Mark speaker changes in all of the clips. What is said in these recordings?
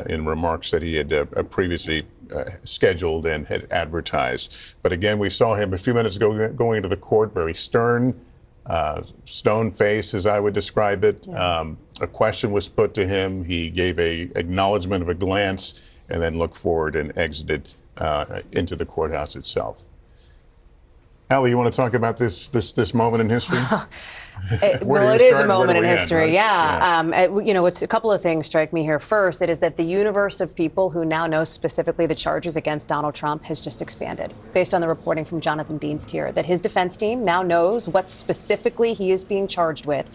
Speaker 1: in remarks that he had previously scheduled and had advertised. But again, we saw him a few minutes ago going into the court, very stern, stone face, as I would describe it. A question was put to him. He gave a acknowledgement of a glance and then looked forward and exited into the courthouse itself. Allie, you want to talk about this moment in history?
Speaker 2: Well, it is a moment in history, right? Yeah. It's a couple of things strike me here. First, it is that the universe of people who now know specifically the charges against Donald Trump has just expanded, based on the reporting from Jonathan Dienst, that his defense team now knows what specifically he is being charged with.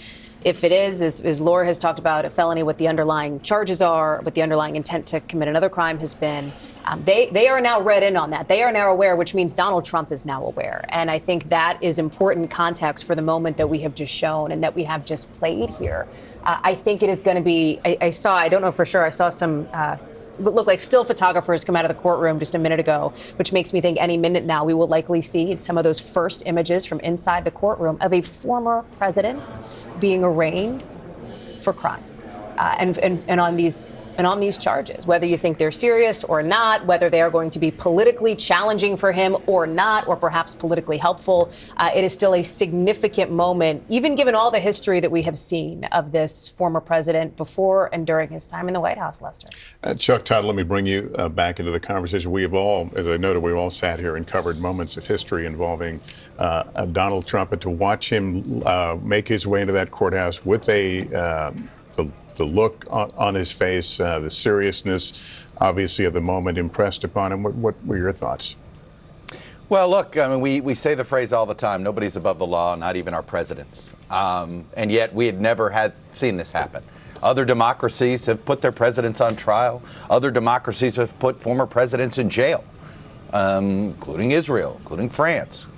Speaker 2: If it is, as Laura has talked about, a felony, what the underlying charges are, what the underlying intent to commit another crime has been, they are now read in on that. They are now aware, which means Donald Trump is now aware. And I think that is important context for the moment that we have just shown and that we have just played here. I think it is going to be, I don't know for sure, I saw some what looked like still photographers come out of the courtroom just a minute ago, which makes me think any minute now we will likely see some of those first images from inside the courtroom of a former president being arraigned for crimes and on these charges, whether you think they're serious or not, whether they are going to be politically challenging for him or not, or perhaps politically helpful. It is still a significant moment, even given all the history that we have seen of this former president before and during his time in the White House, Lester.
Speaker 1: Chuck, Todd, let me bring you back into the conversation. We have all, as I noted, we've all sat here and covered moments of history involving Donald Trump, and to watch him make his way into that courthouse with the look on his face, the seriousness, obviously, of the moment impressed upon him. What were your thoughts?
Speaker 3: Well, look, I mean, we say the phrase all the time, nobody's above the law, not even our presidents. And yet we had never seen this happen. Other democracies have put their presidents on trial. Other democracies have put former presidents in jail, including Israel, including France.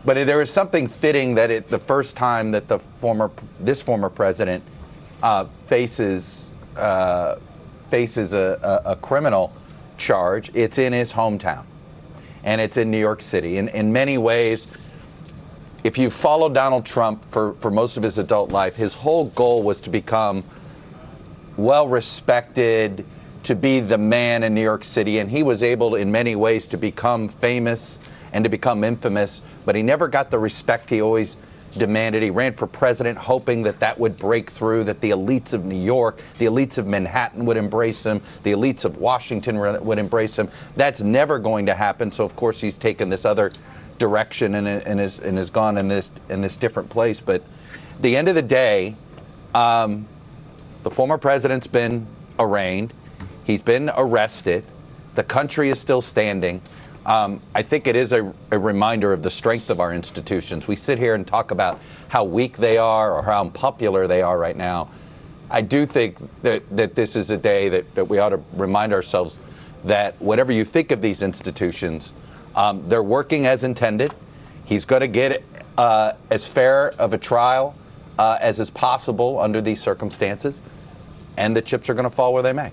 Speaker 3: But there is something fitting that the first time that this former president faces a criminal charge, it's in his hometown, and it's in New York City. In many ways, if you follow Donald Trump for most of his adult life, his whole goal was to become well-respected, to be the man in New York City, and he was able, in many ways, to become famous and to become infamous, but he never got the respect he always demanded. He ran for president hoping that would break through, that the elites of New York, the elites of Manhattan would embrace him, the elites of Washington would embrace him. That's never going to happen. So, of course, he's taken this other direction and has gone in this different place. But at the end of the day, the former president's been arraigned. He's been arrested. The country is still standing. I think it is a reminder of the strength of our institutions. We sit here and talk about how weak they are or how unpopular they are right now. I do think that this is a day that we ought to remind ourselves that whatever you think of these institutions, they're working as intended. He's going to get as fair of a trial as is possible under these circumstances, and the chips are going to fall where they may.